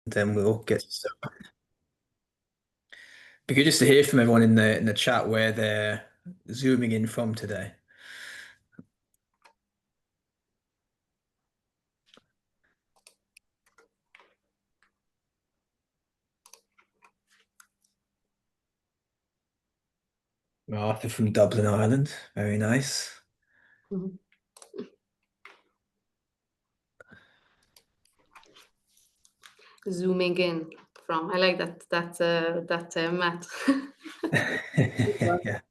Then we'll get started. Be good just to hear from everyone in the chat where they're zooming in from today. Arthur from Dublin, Ireland. Very nice. Mhm. Zooming in from. I like that Matt. Yeah.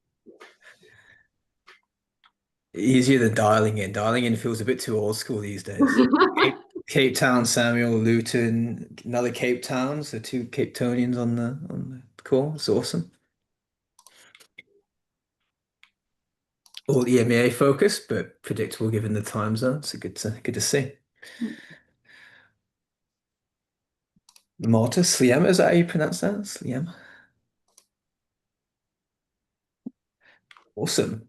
Easier than dialing in. Dialing in feels a bit too old school these days. Cape Town, Samuel, Luton, another Cape Town. So two Cape Townians on the call. It's awesome. All EMEA focused, but predictable given the time zone. So good to see. Malta, Sliema, is that how you pronounce that? Sliema? Awesome.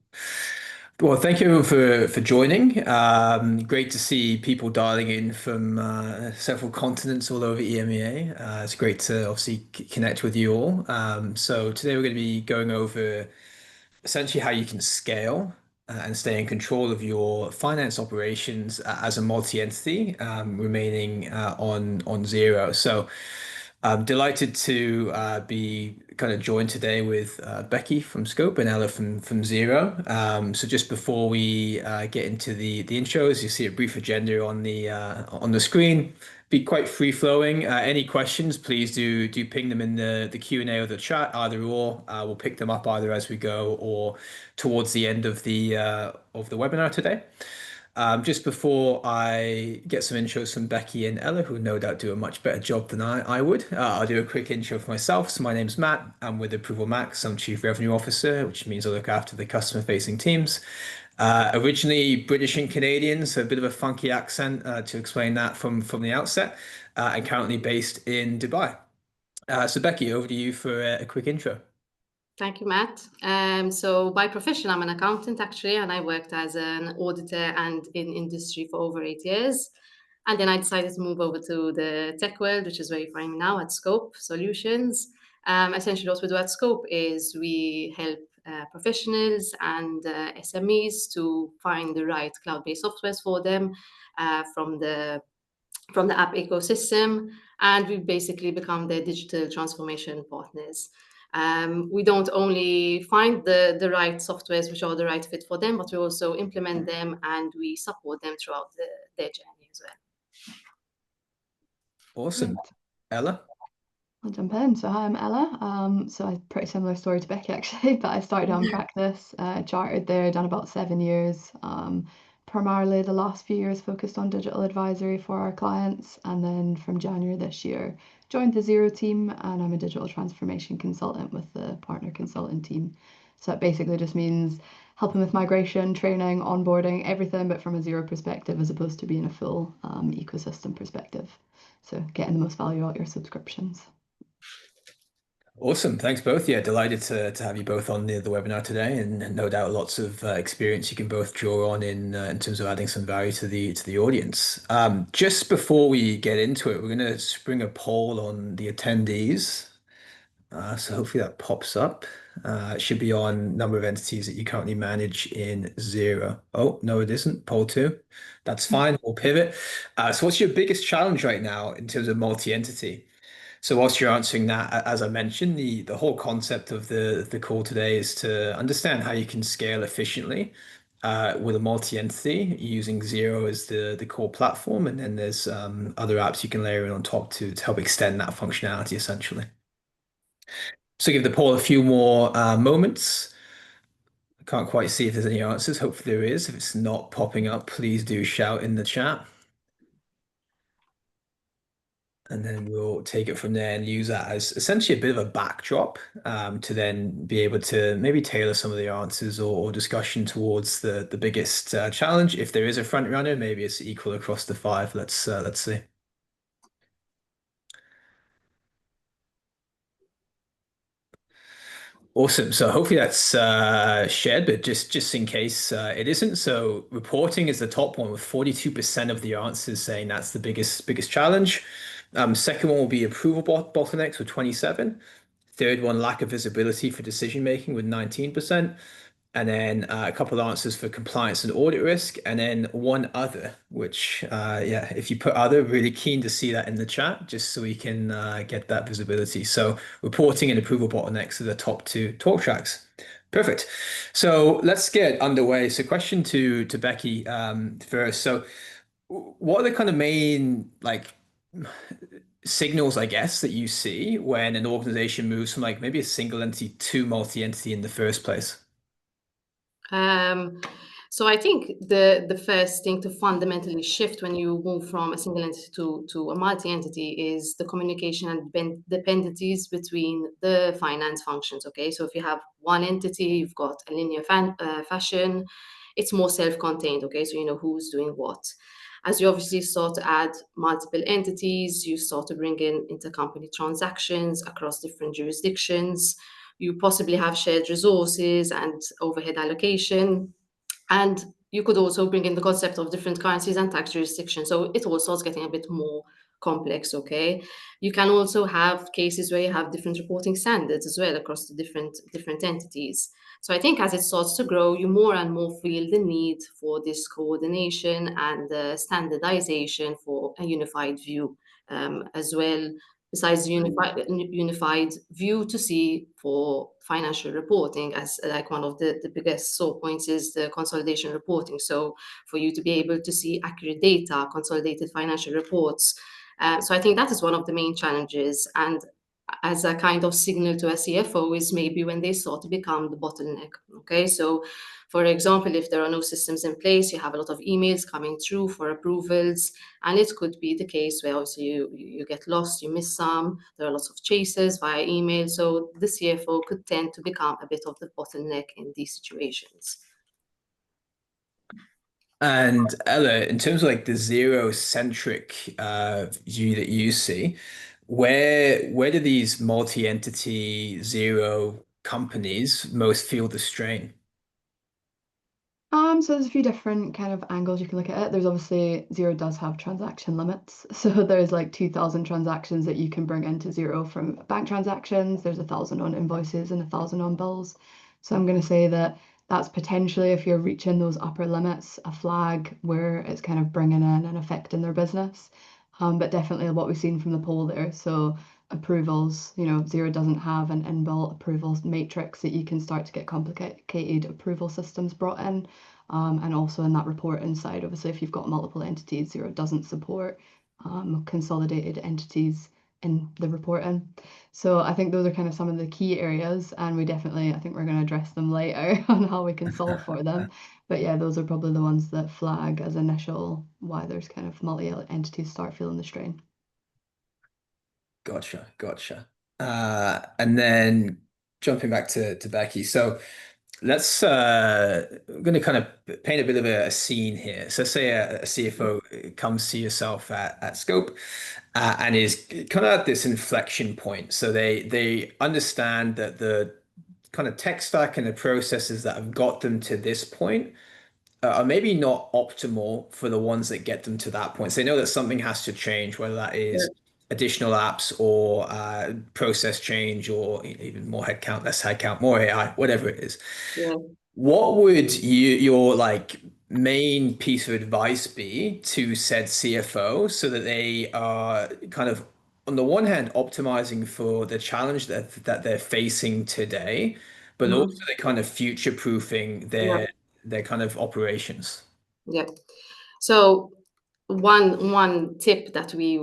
Well, thank you everyone for joining. Great to see people dialing in from several continents all over EMEA. It's great to obviously connect with you all. So today we're going to be going over essentially how you can scale and stay in control of your finance operations as a multi-entity, remaining on zero. So I'm delighted to be kind of joined today with Becky from Scope and Ella from Xero. So just before we get into the intros, you see a brief agenda on the screen. Be quite free flowing. Any questions, please do ping them in the Q&A or the chat, either or. We'll pick them up either as we go or towards the end of the webinar today. Just before I get some intros from Becky and Ella, who no doubt do a much better job than I would, I'll do a quick intro for myself. So my name's Matt. I'm with ApprovalMax. I'm Chief Revenue Officer, which means I look after the customer-facing teams. Originally British and Canadian, so a bit of a funky accent to explain that from the outset, and currently based in Dubai. So Becky, over to you for a quick intro. Thank you, Matt. So by profession, I'm an accountant actually, and I worked as an auditor and in industry for over 8 years. And then I decided to move over to the tech world, which is where you find me now at Scope Solutions. Essentially, what we do at Scope is we help professionals and SMEs to find the right cloud-based softwares for them from the app ecosystem, and we basically become their digital transformation partners. We don't only find the right softwares which are the right fit for them, but we also implement them and we support them throughout their journey as well. Awesome. Great. Ella? I'll jump in. So hi, I'm Ella. So a pretty similar story to Becky actually, but I started on practice, chartered there, done about 7 years. Primarily the last few years focused on digital advisory for our clients, and then from January this year joined the Xero team, and I'm a digital transformation consultant with the partner consulting team. So that basically just means helping with migration, training, onboarding, everything, but from a Xero perspective as opposed to being a full ecosystem perspective. So getting the most value out your subscriptions. Awesome. Thanks both. Yeah, delighted to have you both on the webinar today, and no doubt lots of experience you can both draw on in terms of adding some value to the audience. Just before we get into it, we're going to spring a poll on the attendees. So hopefully that pops up. It should be on number of entities that you currently manage in Xero. Oh, no, it isn't. Poll two. That's fine. We'll pivot. So what's your biggest challenge right now in terms of multi-entity? So whilst you're answering that, as I mentioned, the whole concept of the call today is to understand how you can scale efficiently with a multi-entity using Xero as the core platform, and then there's other apps you can layer in on top to help extend that functionality essentially. So give the poll a few more moments. I can't quite see if there's any answers. Hopefully there is. If it's not popping up, please do shout in the chat. And then we'll take it from there and use that as essentially a bit of a backdrop to then be able to maybe tailor some of the answers or discussion towards the biggest challenge. If there is a front runner, maybe it's equal across the five. Let's see. Awesome. So hopefully that's shared, but just in case it isn't. So reporting is the top one with 42% of the answers saying that's the biggest challenge. Second one will be approval bottlenecks with 27. Third one, lack of visibility for decision making with 19%. And then a couple of answers for compliance and audit risk, and then one other, which, yeah, if you put other, really keen to see that in the chat, just so we can get that visibility. So reporting and approval bottlenecks are the top two talk tracks. Perfect. So let's get underway. So question to Becky first. So what are the kind of main like signals, I guess, that you see when an organization moves from like maybe a single entity to multi-entity in the first place? So I think the first thing to fundamentally shift when you move from a single entity to a multi-entity is the communication and dependencies between the finance functions. Okay, so if you have one entity, you've got a linear fashion, it's more self-contained. Okay, so you know who's doing what. As you obviously start to add multiple entities, you start to bring in intercompany transactions across different jurisdictions. You possibly have shared resources and overhead allocation. And you could also bring in the concept of different currencies and tax jurisdictions. So it all starts getting a bit more complex, okay? You can also have cases where you have different reporting standards as well across the different entities. So I think as it starts to grow, you more and more feel the need for this coordination and standardization for a unified view as well. Besides the unified view to see for financial reporting, as like one of the biggest sore points is the consolidation reporting. So for you to be able to see accurate data, consolidated financial reports. So I think that is one of the main challenges. And as a kind of signal to a CFO is maybe when they start to become the bottleneck. Okay, so for example, if there are no systems in place, you have a lot of emails coming through for approvals, and it could be the case where obviously you get lost, you miss some, there are lots of chases via email. So the CFO could tend to become a bit of the bottleneck in these situations. And Ella, in terms of like the Xero-centric view that you see, where do these multi-entity Xero companies most feel the strain? So there's a few different kind of angles you can look at it. There's obviously Xero does have transaction limits. So there's like 2,000 transactions that you can bring into Xero from bank transactions. There's 1,000 on invoices and 1,000 on bills. So I'm going to say that that's potentially, if you're reaching those upper limits, a flag where it's kind of bringing in and affecting their business. But definitely what we've seen from the poll there. So approvals, Xero doesn't have an inbuilt approvals matrix that you can start to get complicated approval systems brought in. And also in that reporting side, obviously, if you've got multiple entities, Xero doesn't support consolidated entities in the reporting. So I think those are kind of some of the key areas, and I think we're going to address them later on how we can solve for them. But yeah, those are probably the ones that flag as initial why there's kind of multi-entities start feeling the strain. Gotcha. And then jumping back to Becky. So let's I'm going to kind of paint a bit of a scene here. So say a CFO comes to yourself at Scope and is kind of at this inflection point. So they understand that the kind of tech stack and the processes that have got them to this point are maybe not optimal for the ones that get them to that point. So they know that something has to change, whether that is additional apps or process change or even more headcount, less headcount, more AI, whatever it is. Yeah. What would your like main piece of advice be to said CFO so that they are kind of on the one hand optimizing for the challenge that they're facing today, but also Mhm. they're kind of future proofing Yeah. their kind of operations? Yeah. So one tip that we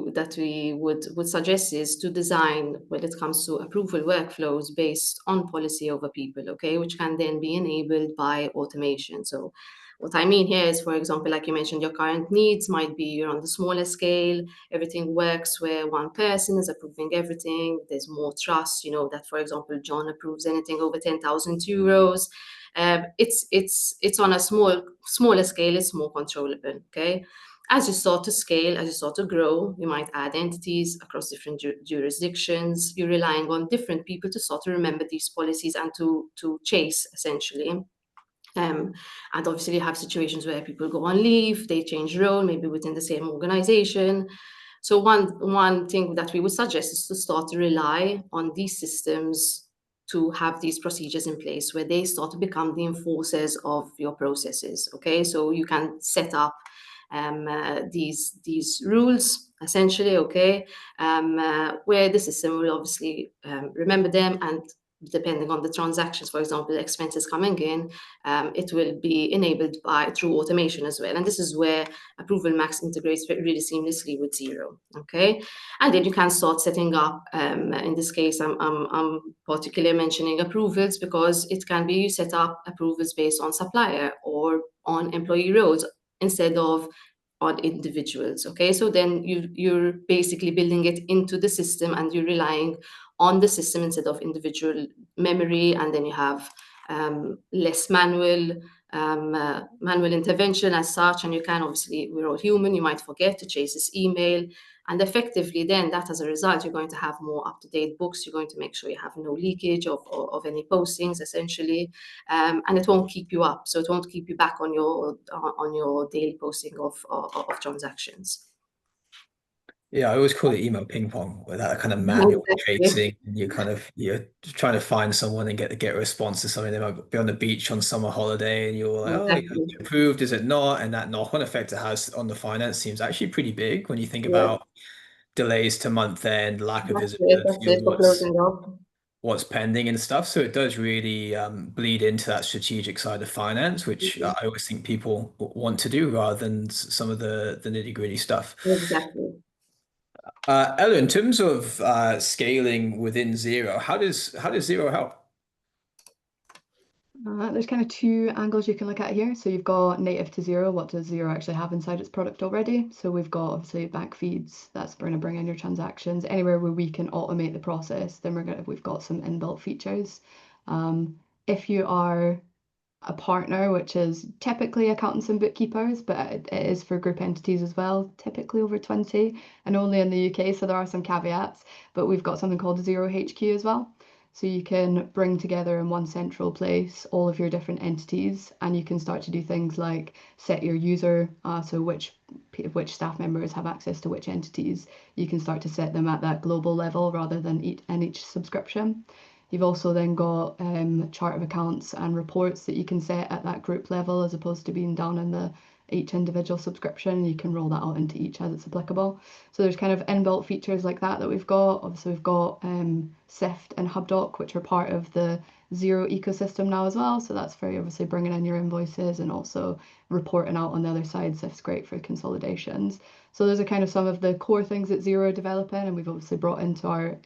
would suggest is to design when it comes to approval workflows based on policy over people, okay, which can then be enabled by automation. So what I mean here is, for example, like you mentioned, your current needs might be you're on the smaller scale, everything works where one person is approving everything. There's more trust, that, for example, John approves anything over 10,000 euros. It's on a smaller scale, it's more controllable, okay? As you start to scale, as you start to grow, you might add entities across different jurisdictions. You're relying on different people to start to remember these policies and to chase, essentially. And obviously, you have situations where people go on leave, they change role, maybe within the same organization. So one thing that we would suggest is to start to rely on these systems to have these procedures in place where they start to become the enforcers of your processes. Okay, so you can set up these rules essentially, okay, where the system will obviously remember them, and depending on the transactions, for example, expenses coming in, it will be enabled through automation as well. And this is where ApprovalMax integrates really seamlessly with Xero, okay? And then you can start setting up, in this case, I'm particularly mentioning approvals because it can be set up approvals based on supplier or on employee roles instead of on individuals, okay? So then you're basically building it into the system and you're relying on the system instead of individual memory, and then you have less manual intervention as such, and you can obviously, we're all human, you might forget to chase this email, and effectively then that as a result, you're going to have more up-to-date books, you're going to make sure you have no leakage of any postings essentially, and it won't keep you up, so it won't keep you back on your daily posting of transactions. Yeah, I always call it email ping pong, where that kind of manual Exactly. chasing, and you're trying to find someone and get a response to something. They might be on the beach on summer holiday, and you're like, oh, yeah, Exactly. it's approved, is it not? And that knock-on effect it has on the finance team is actually pretty big when you think Yeah, about delays to month end, lack of that's visibility of it for closing up. what's pending and stuff. So it does really bleed into that strategic side of finance, which Mhm. I always think people want to do rather than some of the nitty-gritty stuff. Exactly. Ella, in terms of scaling within Xero, how does Xero help? There's kind of two angles you can look at here. So you've got native to Xero. What does Xero actually have inside its product already? So we've got obviously bank feeds. That's going to bring in your transactions. Anywhere where we can automate the process, then we've got some inbuilt features. If you are a partner, which is typically accountants and bookkeepers, but it is for group entities as well, typically over 20 and only in the UK. So there are some caveats, but we've got something called Xero HQ as well. So you can bring together in one central place all of your different entities, and you can start to do things like set your user, so which staff members have access to which entities. You can start to set them at that global level rather than each subscription. You've also then got chart of accounts and reports that you can set at that group level as opposed to being down in each individual subscription. You can roll that out into each as it's applicable. So there's kind of inbuilt features like that we've got. Obviously, we've got Sift and HubDoc, which are part of the Xero ecosystem now as well. So that's for obviously bringing in your invoices and also reporting out on the other side. Sift's great for consolidations. So those are kind of some of the core things that Xero are developing, and we've obviously brought into our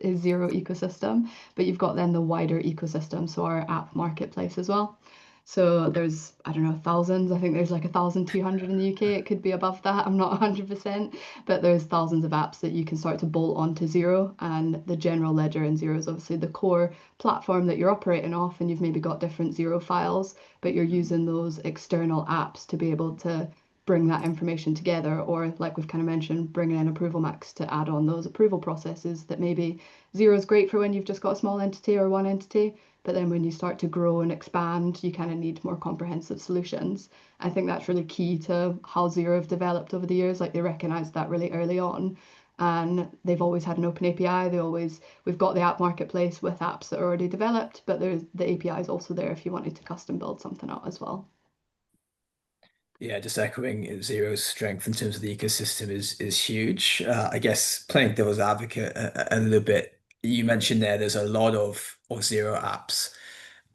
Xero ecosystem, but you've got then the wider ecosystem, so our app marketplace as well. So there's, I don't know, thousands. I think there's like 1,200 in the UK. It could be above that. I'm not 100%, but there's thousands of apps that you can start to bolt onto Xero. And the general ledger in Xero is obviously the core platform that you're operating off, and you've maybe got different Xero files, but you're using those external apps to be able to bring that information together, or like we've kind of mentioned, bringing in ApprovalMax to add on those approval processes that maybe Xero is great for when you've just got a small entity or one entity, but then when you start to grow and expand, you kind of need more comprehensive solutions. I think that's really key to how Xero have developed over the years. Like they recognized that really early on, and they've always had an open API. We've got the app marketplace with apps that are already developed, but there's the API is also there if you wanted to custom build something out as well. Yeah, just echoing Xero's strength in terms of the ecosystem is huge. I guess playing devil's advocate a little bit, you mentioned there's a lot of Xero apps,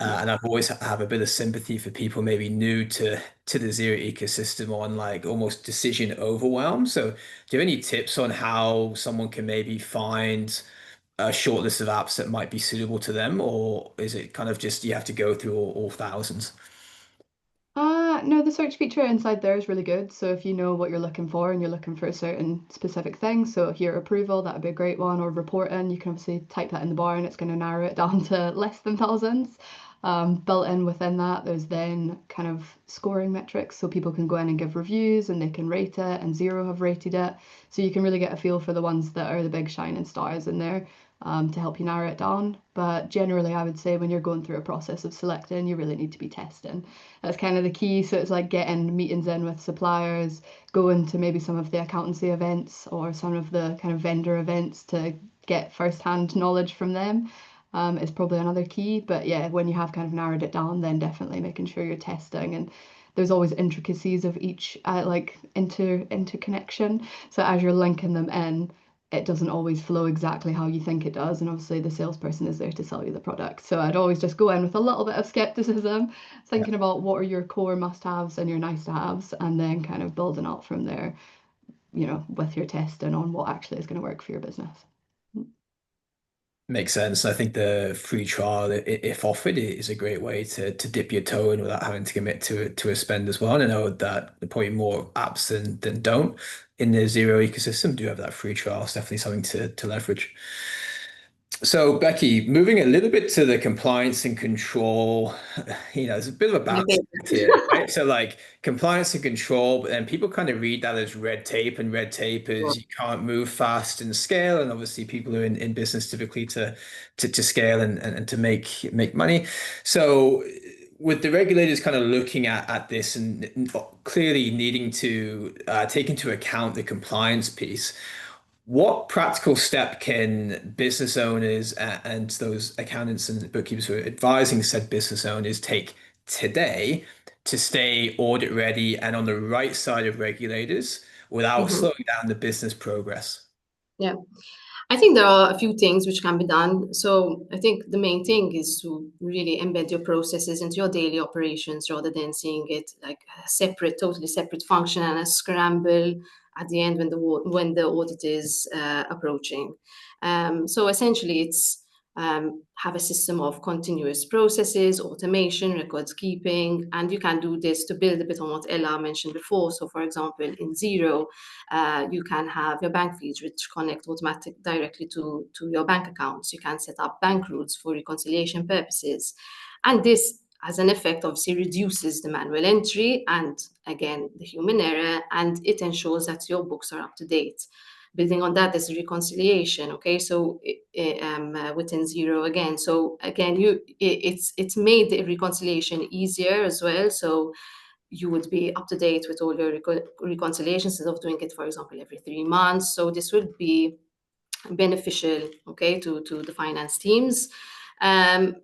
Yeah. and I've always have a bit of sympathy for people maybe new to the Xero ecosystem on like almost decision overwhelm. So, do you have any tips on how someone can maybe find a short list of apps that might be suitable to them, or is it kind of just you have to go through all thousands? No, the search feature inside there is really good. So if you know what you're looking for and you're looking for a certain specific thing, so here approval, that would be a great one, or reporting, you can obviously type that in the bar and it's going to narrow it down to less than thousands. Built in within that, there's then kind of scoring metrics, so people can go in and give reviews and they can rate it, and Xero have rated it. So you can really get a feel for the ones that are the big shining stars in there, to help you narrow it down. But generally, I would say when you're going through a process of selecting, you really need to be testing. That's kind of the key. So it's like getting meetings in with suppliers, going to maybe some of the accountancy events or some of the kind of vendor events to get first-hand knowledge from them. Is probably another key. But yeah, when you have kind of narrowed it down, then definitely making sure you're testing. And there's always intricacies of each like interconnection. So as you're linking them in, it doesn't always flow exactly how you think it does. And obviously the salesperson is there to sell you the product. So I'd always just go in with a little bit of skepticism, Yeah. thinking about what are your core must-haves and your nice-to-haves, and then kind of building up from there, with your testing on what actually is going to work for your business. Makes sense. I think the free trial, if offered, is a great way to dip your toe in without having to commit to a spend as well. And I know that probably more apps than don't in the Xero ecosystem do have that free trial. It's definitely something to leverage. So, Becky, moving a little bit to the compliance and control, there's a bit of a My balance favorite. here, right? So, like compliance and control, but then people kind of read that as red tape, and red tape is you can't move fast and scale. And obviously, people are in business typically to scale and to make money. So, with the regulators kind of looking at this and clearly needing to take into account the compliance piece. What practical step can business owners and those accountants and bookkeepers who are advising said business owners take today to stay audit ready and on the right side of regulators without Mhm. slowing down the business progress? Yeah. I think there are a few things which can be done. So I think the main thing is to really embed your processes into your daily operations rather than seeing it like a separate, totally separate function and a scramble at the end when the audit is approaching. So essentially, it's have a system of continuous processes, automation, records keeping, and you can do this to build a bit on what Ella mentioned before. So, for example, in Xero, you can have your bank feeds which connect directly to your bank accounts. You can set up bank routes for reconciliation purposes. And this as an effect obviously reduces the manual entry and again the human error, and it ensures that your books are up to date. Building on that, there's reconciliation. Okay, so within Xero again. So again, it's made the reconciliation easier as well. So you would be up to date with all your reconciliations instead of doing it, for example, every 3 months. So this would be beneficial, okay, to the finance teams.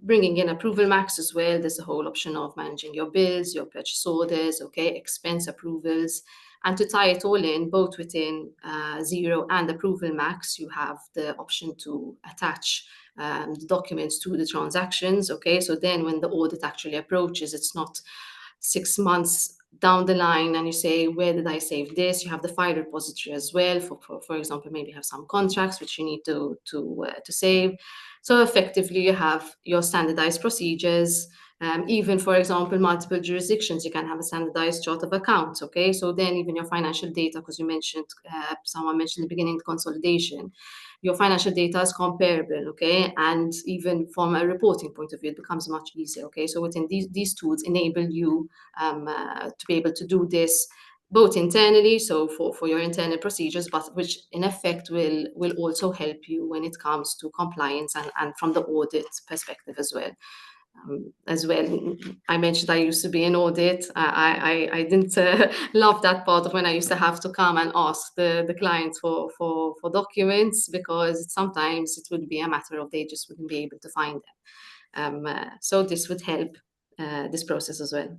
Bringing in ApprovalMax as well. There's a whole option of managing your bills, your purchase orders, okay, expense approvals. And to tie it all in, both within Xero and ApprovalMax, you have the option to attach the documents to the transactions, okay? So then when the audit actually approaches, it's not 6 months down the line and you say, where did I save this? You have the file repository as well. For example, maybe you have some contracts which you need to save. So effectively, you have your standardized procedures. Even, for example, multiple jurisdictions, you can have a standardized chart of accounts. Okay, so then even your financial data, because you mentioned, someone mentioned in the beginning, the consolidation, your financial data is comparable, okay? And even from a reporting point of view, it becomes much easier, okay? So within these tools enable you to be able to do this both internally, so for your internal procedures, but which in effect will also help you when it comes to compliance and from the audit perspective as well. I mentioned I used to be in audit. I didn't love that part of when I used to have to come and ask the clients for documents, because sometimes it would be a matter of they just wouldn't be able to find them. So this would help this process as well.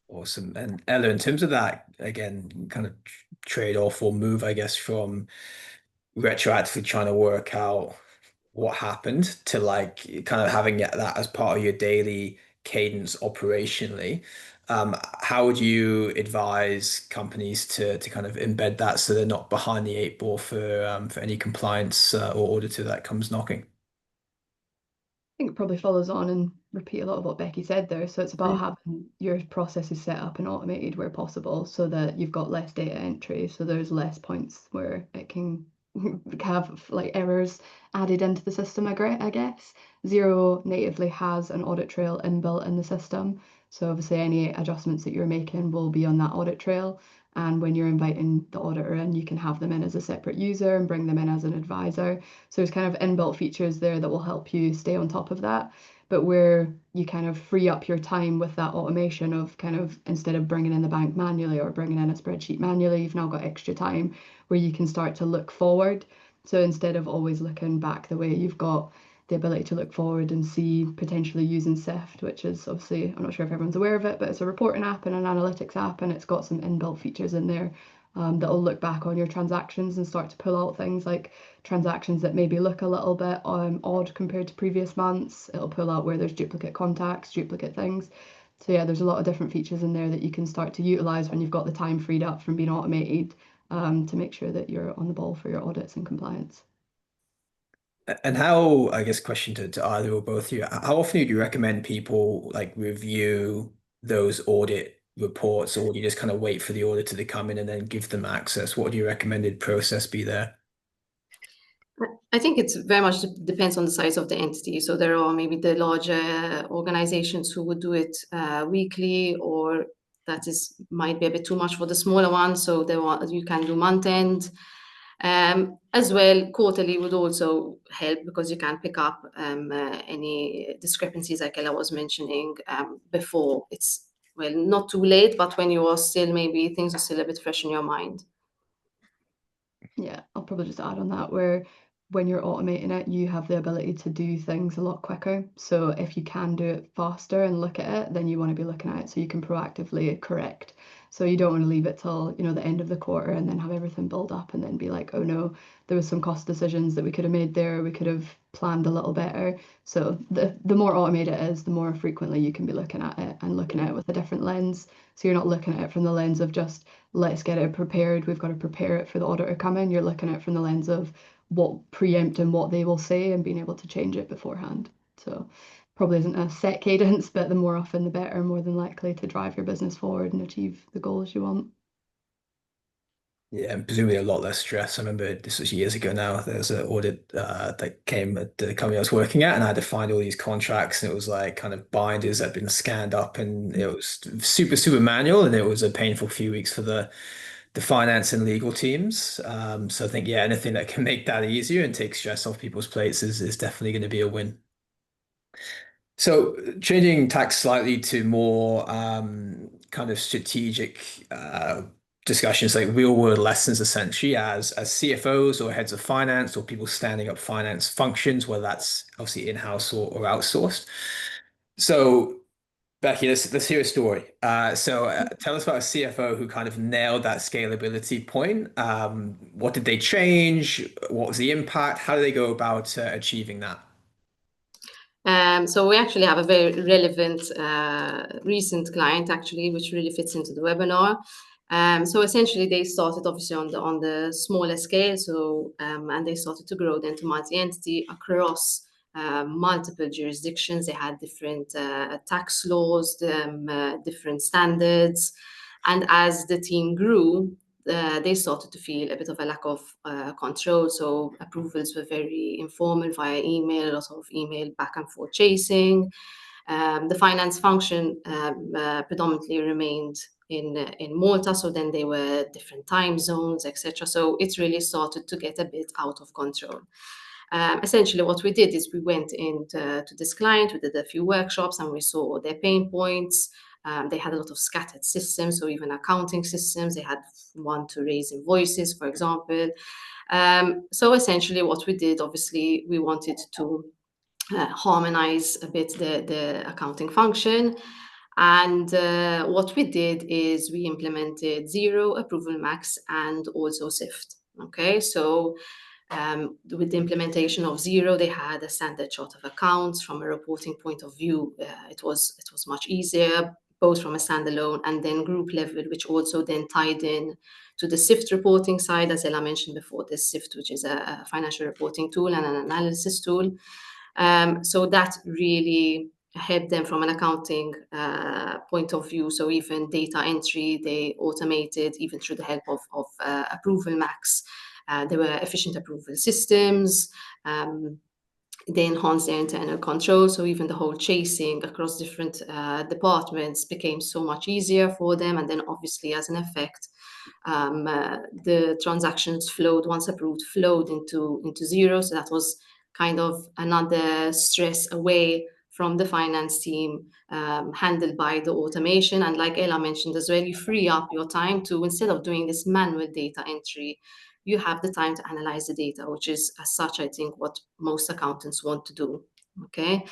Awesome. And Ella, in terms of that, again, kind of trade-off or move, I guess, from retroactively trying to work out what happened to like kind of having that as part of your daily cadence operationally. How would you advise companies to kind of embed that so they're not behind the eight ball for any compliance or auditor that comes knocking? I think it probably follows on and repeat a lot of what Becky said there. So it's about having your processes set up and automated where possible so that you've got less data entry. So there's less points where it can have like errors added into the system, I guess. Xero natively has an audit trail inbuilt in the system. So obviously any adjustments that you're making will be on that audit trail. And when you're inviting the auditor in, you can have them in as a separate user and bring them in as an advisor. So there's kind of inbuilt features there that will help you stay on top of that. But where you kind of free up your time with that automation of kind of, instead of bringing in the bank manually or bringing in a spreadsheet manually, you've now got extra time where you can start to look forward. So instead of always looking back the way, you've got the ability to look forward and see potentially using Sift, which is obviously, I'm not sure if everyone's aware of it, but it's a reporting app and an analytics app, and it's got some inbuilt features in there that'll look back on your transactions and start to pull out things like transactions that maybe look a little bit odd compared to previous months. It'll pull out where there's duplicate contacts, duplicate things. So yeah, there's a lot of different features in there that you can start to utilize when you've got the time freed up from being automated to make sure that you're on the ball for your audits and compliance. And how, I guess, question to either or both of you, how often do you recommend people like review those audit reports, or do you just kind of wait for the auditor to come in and then give them access? What would your recommended process be there? I think it's very much depends on the size of the entity. So there are maybe the larger organizations who would do it weekly, or that is might be a bit too much for the smaller ones. So you can do month end. As well, quarterly would also help because you can pick up any discrepancies like Ella was mentioning before it's, well, not too late, but when you are still, maybe things are still a bit fresh in your mind. Yeah, I'll probably just add on that where when you're automating it, you have the ability to do things a lot quicker. So if you can do it faster and look at it, then you want to be looking at it so you can proactively correct. So you don't want to leave it till, the end of the quarter and then have everything build up and then be like, oh no, there was some cost decisions that we could have made there, we could have planned a little better. So the more automated it is, the more frequently you can be looking at it and looking at it with a different lens. So you're not looking at it from the lens of just, let's get it prepared, we've got to prepare it for the auditor to come in. You're looking at it from the lens of preempting what they will say and being able to change it beforehand. So probably isn't a set cadence, but the more often the better, more than likely to drive your business forward and achieve the goals you want. Yeah, and presumably a lot less stress. I remember this was years ago now. There was an audit that came at the company I was working at, and I had to find all these contracts, and it was like kind of binders that had been scanned up, and it was super, super manual, and it was a painful few weeks for the finance and legal teams. So I think, yeah, anything that can make that easier and take stress off people's plates is definitely going to be a win. So changing tack slightly to more kind of strategic discussions, like real world lessons, essentially, as CFOs or heads of finance or people standing up finance functions, whether that's obviously in-house or outsourced. So Becky, let's hear a story. Tell us about a CFO who kind of nailed that scalability point. What did they change? What was the impact? How do they go about achieving that? So we actually have a very relevant recent client, actually, which really fits into the webinar. So essentially, they started obviously on the smaller scale. So and they started to grow then to multi-entity across multiple jurisdictions. They had different tax laws, different standards, and as the team grew, they started to feel a bit of a lack of control. So approvals were very informal via email, a lot of email back and forth chasing. The finance function predominantly remained in Malta, so then they were different time zones, etc. So it really started to get a bit out of control. Essentially, what we did is we went into to this client, we did a few workshops, and we saw their pain points. They had a lot of scattered systems, so even accounting systems. They had one to raise invoices, for example. So essentially, what we did, obviously, we wanted to harmonize a bit the accounting function. And what we did is we implemented Xero, ApprovalMax, and also Sift. Okay, so with the implementation of Xero, they had a standard chart of accounts. From a reporting point of view, it was much easier, both from a standalone and then group level, which also then tied in to the Sift reporting side, as Ella mentioned before, this Sift, which is a financial reporting tool and an analysis tool. So that really helped them from an accounting point of view. So even data entry, they automated even through the help of ApprovalMax. There were efficient approval systems. They enhanced their internal control, so even the whole chasing across different departments became so much easier for them. And then obviously as an effect, the transactions flowed, once approved, flowed into Xero. So that was kind of another stress away from the finance team, handled by the automation. And like Ella mentioned as well, you free up your time to, instead of doing this manual data entry, you have the time to analyze the data, which is as such, I think, what most accountants want to do. Okay.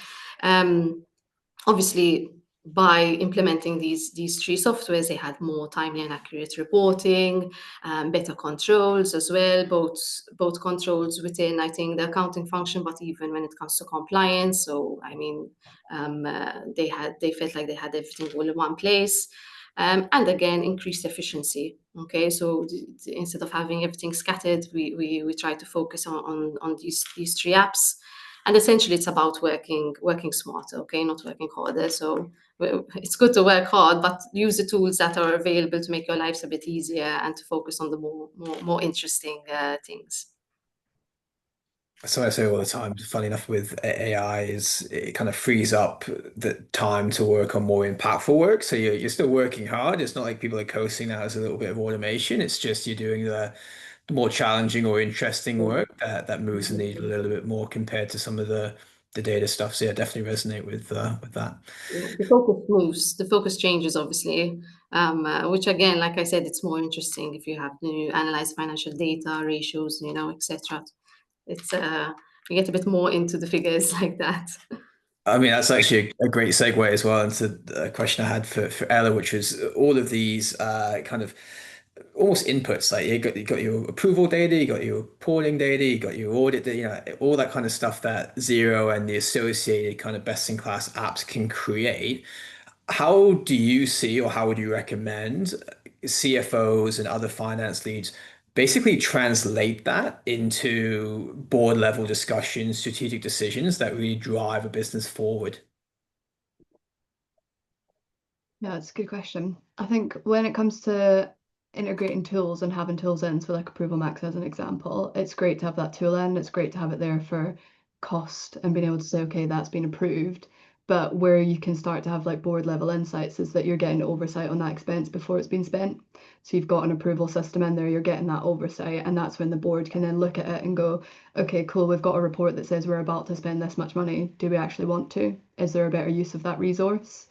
Obviously, by implementing these three softwares, they had more timely and accurate reporting, better controls as well, both controls within, I think, the accounting function, but even when it comes to compliance. So, I mean, they felt like they had everything all in one place. And again, increased efficiency. Okay, so instead of having everything scattered, we try to focus on these three apps. And essentially, it's about working smarter, okay, not working harder. So it's good to work hard, but use the tools that are available to make your lives a bit easier and to focus on the more interesting things. So I say all the time, funny enough, with AI is it kind of frees up the time to work on more impactful work. So you're still working hard. It's not like people are coasting now as a little bit of automation. It's just you're doing the more challenging or interesting work that moves the needle a little bit more compared to some of the data stuff. So yeah, definitely resonate with that. The focus moves, the focus changes, obviously, which again, like I said, it's more interesting if you have to analyze financial data, ratios, etc. It's you get a bit more into the figures like that. I mean, that's actually a great segue as well into a question I had for Ella, which was all of these kind of almost inputs. Like you got your approval data, you got your reporting data, you got your audit data, all that kind of stuff that Xero and the associated kind of best-in-class apps can create. How do you see, or how would you recommend CFOs and other finance leads basically translate that into board level discussions, strategic decisions that really drive a business forward? Yeah, that's a good question. I think when it comes to integrating tools and having tools in, so like ApprovalMax as an example, it's great to have that tool in. It's great to have it there for cost and being able to say, okay, that's been approved. But where you can start to have like board level insights is that you're getting oversight on that expense before it's been spent. So you've got an approval system in there, you're getting that oversight, and that's when the board can then look at it and go, okay, cool, we've got a report that says we're about to spend this much money. Do we actually want to? Is there a better use of that resource?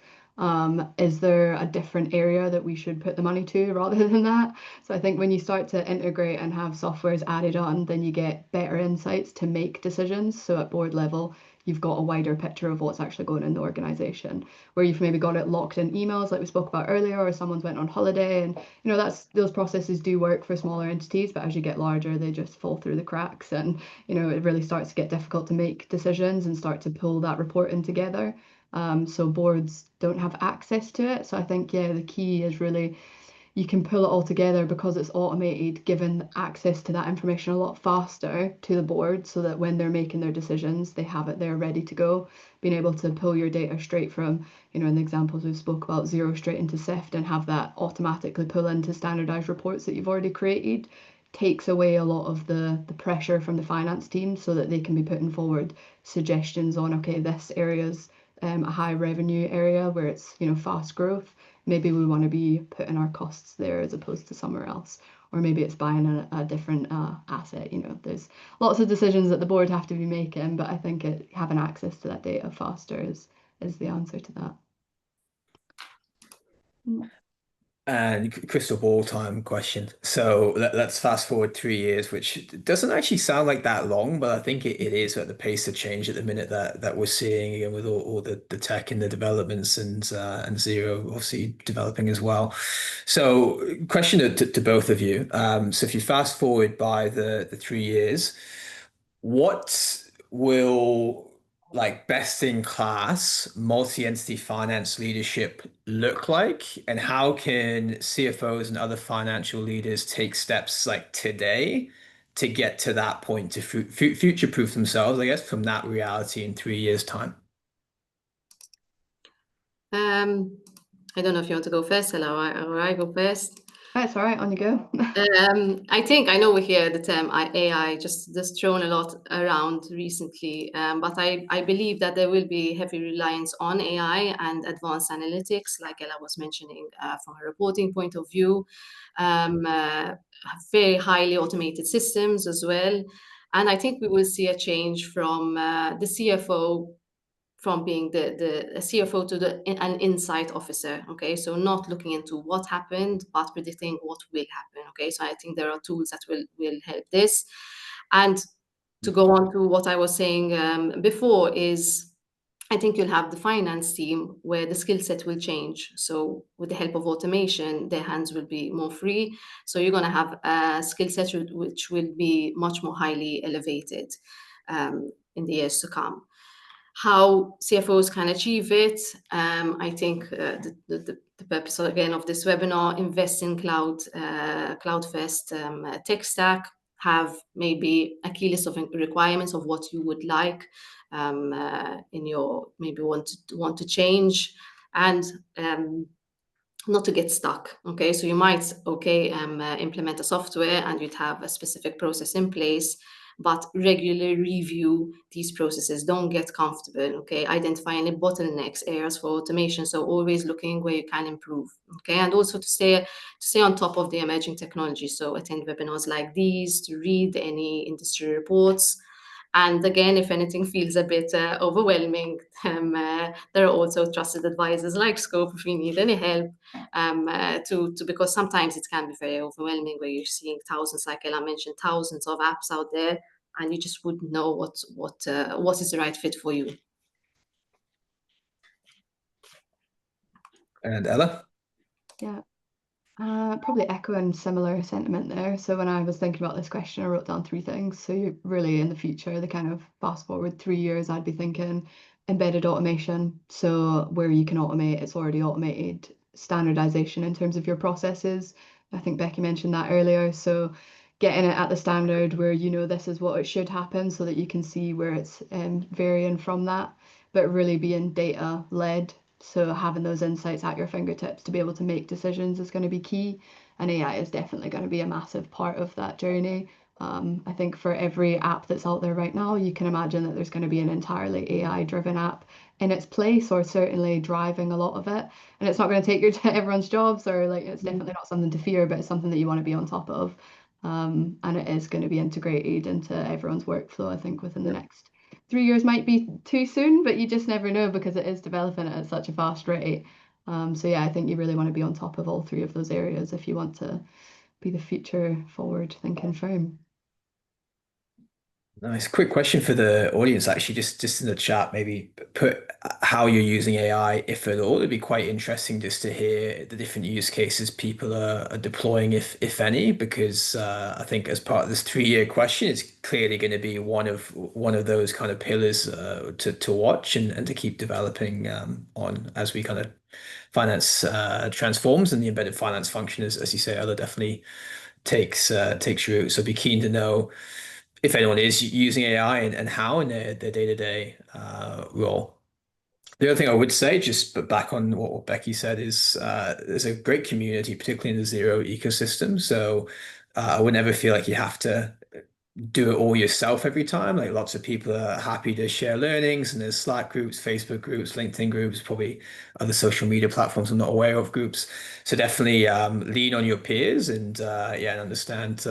Is there a different area that we should put the money to rather than that? So I think when you start to integrate and have softwares added on, then you get better insights to make decisions. So at board level, you've got a wider picture of what's actually going in the organization, where you've maybe got it locked in emails like we spoke about earlier, or someone's went on holiday, and those processes do work for smaller entities, but as you get larger, they just fall through the cracks, and it really starts to get difficult to make decisions and start to pull that reporting together. So boards don't have access to it. So I think, yeah, the key is really you can pull it all together because it's automated, given access to that information a lot faster to the board, so that when they're making their decisions, they have it there ready to go. Being able to pull your data straight from, in the examples we spoke about, Xero straight into Sift and have that automatically pull into standardized reports that you've already created takes away a lot of the pressure from the finance team, so that they can be putting forward suggestions on, okay, this area's a high revenue area where it's fast growth. Maybe we want to be putting our costs there as opposed to somewhere else, or maybe it's buying a different asset. There's lots of decisions that the board have to be making, but I think having access to that data faster is the answer to that. And crystal ball time question. So let's fast forward 3 years, which doesn't actually sound like that long, but I think it is at the pace of change at the minute that we're seeing, again, with all the tech and the developments and Xero obviously developing as well. So question to both of you. So if you fast forward by the 3 years, what will like best in class multi-entity finance leadership look like, and how can CFOs and other financial leaders take steps like today to get to that point to future-proof themselves, I guess, from that reality in 3 years' time? I don't know if you want to go first, Ella, or I go first. That's all right, on you go. I think I know we hear the term AI just thrown a lot around recently, but I believe that there will be heavy reliance on AI and advanced analytics, like Ella was mentioning, from a reporting point of view, um, uh, very highly automated systems as well. And I think we will see a change from the CFO from being the CFO to an insight officer. Okay, so not looking into what happened, but predicting what will happen. Okay, so I think there are tools that will help this. And to go on to what I was saying before is I think you'll have the finance team where the skill set will change. So with the help of automation, their hands will be more free. So you're going to have a skill set which will be much more highly elevated in the years to come. How CFOs can achieve it, I think the purpose again of this webinar, invest in cloud first tech stack, have maybe a key list of requirements of what you would like in your maybe want to change, and not to get stuck. Okay, so you might implement a software and you'd have a specific process in place, but regularly review these processes. Don't get comfortable. Okay, identify any bottlenecks, areas for automation. So always looking where you can improve. Okay, and also to stay on top of the emerging technology. So attend webinars like these, to read any industry reports. And again, if anything feels a bit overwhelming, there are also trusted advisors like Scope if you need any help. To because sometimes it can be very overwhelming where you're seeing thousands, like Ella mentioned, thousands of apps out there, and you just wouldn't know what is the right fit for you. And Ella? Yeah. Probably echoing similar sentiment there. So when I was thinking about this question, I wrote down three things. So you're really in the future, the kind of fast forward 3 years, I'd be thinking embedded automation. So where you can automate, it's already automated. Standardization in terms of your processes. I think Becky mentioned that earlier. So getting it at the standard where you know this is what it should happen so that you can see where it's varying from that, but really being data led. So having those insights at your fingertips to be able to make decisions is going to be key. And AI is definitely going to be a massive part of that journey. I think for every app that's out there right now, you can imagine that there's going to be an entirely AI-driven app in its place, or certainly driving a lot of it. And it's not going to take everyone's jobs, or like it's definitely not something to fear, but it's something that you want to be on top of. And it is going to be integrated into everyone's workflow, I think, within the next 3 years. Might be too soon, but you just never know because it is developing at such a fast rate. So yeah, I think you really want to be on top of all three of those areas if you want to be the future forward thinking firm. Nice. Quick question for the audience, actually, just in the chat, maybe put how you're using AI, if at all. It'd be quite interesting just to hear the different use cases people are deploying, if any, because I think as part of this 3-year question, it's clearly going to be one of those kind of pillars to watch and to keep developing on as we kind of finance transforms, and the embedded finance function, as you say, Ella, definitely takes root. So I'd be keen to know if anyone is using AI and how in their day-to-day role. The other thing I would say, just but back on what Becky said, is there's a great community, particularly in the Xero ecosystem. So I would never feel like you have to do it all yourself every time. Like lots of people are happy to share learnings, and there's Slack groups, Facebook groups, LinkedIn groups, probably other social media platforms I'm not aware of groups. So definitely lean on your peers and yeah, and understand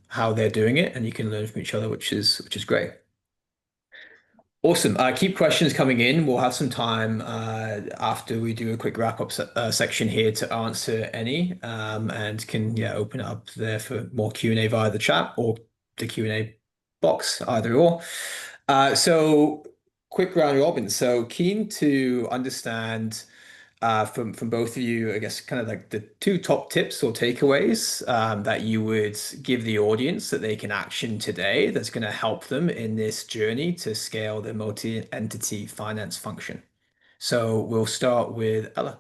how they're doing it, and you can learn from each other, which is great. Awesome. Keep questions coming in. We'll have some time after we do a quick wrap-up section here to answer any, and can yeah open it up there for more Q&A via the chat or the Q&A box, either or. So quick round robin. So keen to understand from both of you, I guess, kind of like the two top tips or takeaways that you would give the audience that they can action today that's going to help them in this journey to scale their multi-entity finance function. So we'll start with Ella.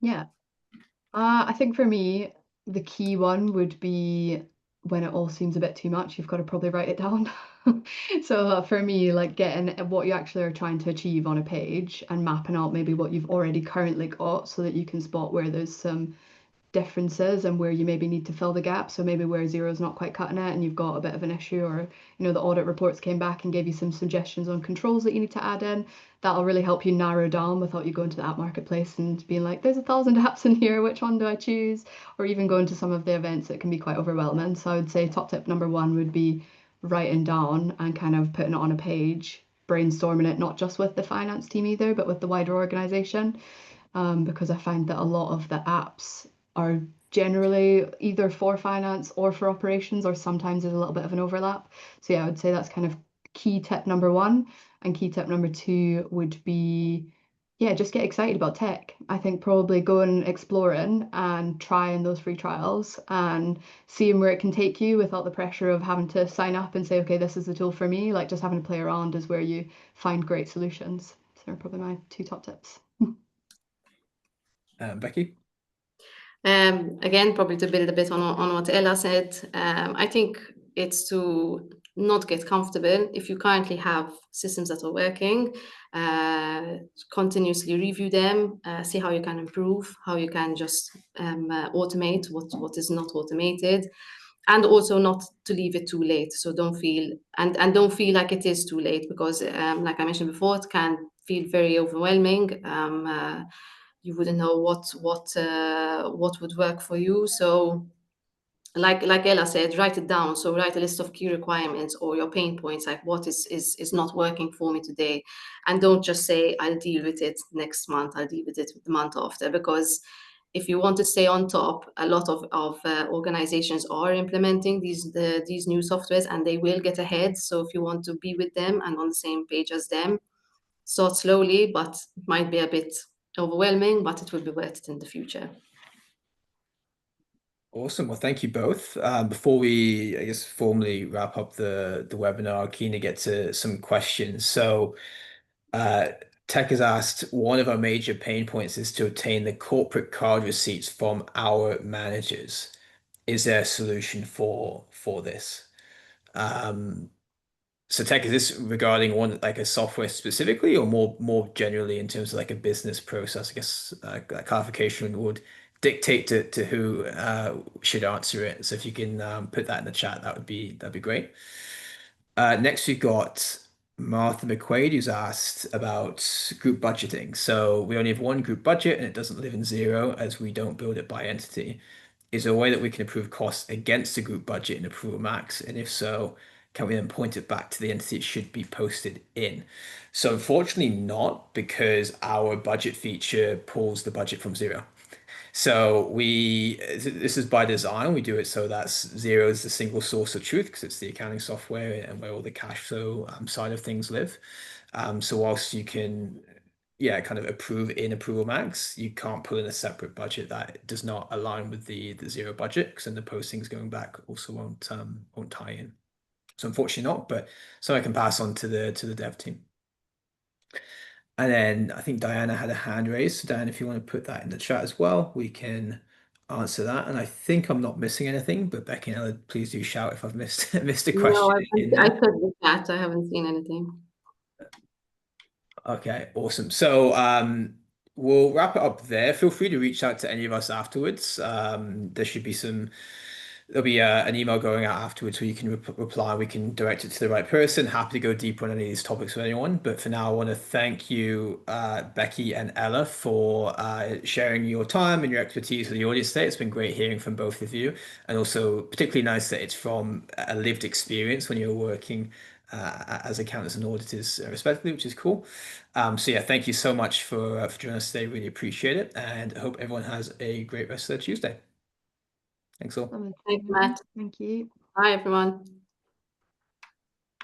Yeah. I think for me, the key one would be when it all seems a bit too much, you've got to probably write it down. So for me, like getting what you actually are trying to achieve on a page and mapping out maybe what you've already currently got so that you can spot where there's some differences and where you maybe need to fill the gap. So maybe where Xero is not quite cutting it and you've got a bit of an issue, or the audit reports came back and gave you some suggestions on controls that you need to add in. That'll really help you narrow down without you going to the app marketplace and being like, there's 1,000 apps in here, which one do I choose? Or even going to some of the events that can be quite overwhelming. So I would say top tip number one would be writing down and kind of putting it on a page, brainstorming it, not just with the finance team either, but with the wider organization. Because I find that a lot of the apps are generally either for finance or for operations, or sometimes there's a little bit of an overlap. So yeah, I would say that's kind of key tip number one. And key tip number two would be, yeah, just get excited about tech. I think probably going exploring and trying those free trials and seeing where it can take you without the pressure of having to sign up and say, okay, this is the tool for me. Like just having to play around is where you find great solutions. So they're probably my two top tips. Becky? Again, probably to build a bit on what Ella said, I think it's to not get comfortable. If you currently have systems that are working, continuously review them, see how you can improve, how you can just automate what is not automated, and also not to leave it too late. So don't feel don't feel like it is too late, because like I mentioned before, it can feel very overwhelming. You wouldn't know what would work for you. So like Ella said, write it down. So write a list of key requirements or your pain points, like what is not working for me today. And don't just say, I'll deal with it next month, I'll deal with it the month after. Because if you want to stay on top, a lot of organizations are implementing these new softwares, and they will get ahead. So if you want to be with them and on the same page as them, start slowly, but it might be a bit overwhelming, but it will be worth it in the future. Awesome. Well, thank you both. Before we, I guess, formally wrap up the webinar, keen to get to some questions. So Tech has asked, one of our major pain points is to obtain the corporate card receipts from our managers. Is there a solution for this? So Tech, is this regarding one like a software specifically, or more generally in terms of like a business process? I guess that clarification would dictate to who should answer it. So if you can put that in the chat, that'd be great. Next, we've got Martha McQuaid, who's asked about group budgeting. So we only have one group budget, and it doesn't live in Xero as we don't build it by entity. Is there a way that we can approve costs against the group budget in ApprovalMax? And if so, can we then point it back to the entity it should be posted in? So unfortunately not, because our budget feature pulls the budget from Xero. So this is by design. We do it so that Xero is the single source of truth, because it's the accounting software and where all the cash flow side of things live. So whilst you can, yeah, kind of approve in ApprovalMax, you can't put in a separate budget that does not align with the Xero budget, because then the postings going back also won't tie in. So unfortunately not, but so I can pass on to the dev team. And then I think Diana had a hand raised. So Diana, if you want to put that in the chat as well, we can answer that. And I think I'm not missing anything, but Becky and Ella, please do shout if I've missed a question. No, I said the chat. I haven't seen anything. Okay, awesome. So we'll wrap it up there. Feel free to reach out to any of us afterwards. There should be there'll be an email going out afterwards where you can reply. We can direct it to the right person. Happy to go deeper on any of these topics with anyone. But for now, I want to thank you, Becky and Ella, for sharing your time and your expertise with the audience today. It's been great hearing from both of you, and also particularly nice that it's from a lived experience when you're working as accountants and auditors, respectively, which is cool. So yeah, thank you so much for joining us today. Really appreciate it, and I hope everyone has a great rest of their Tuesday. Thanks all. Thanks, Matt. Thank you. Bye, everyone.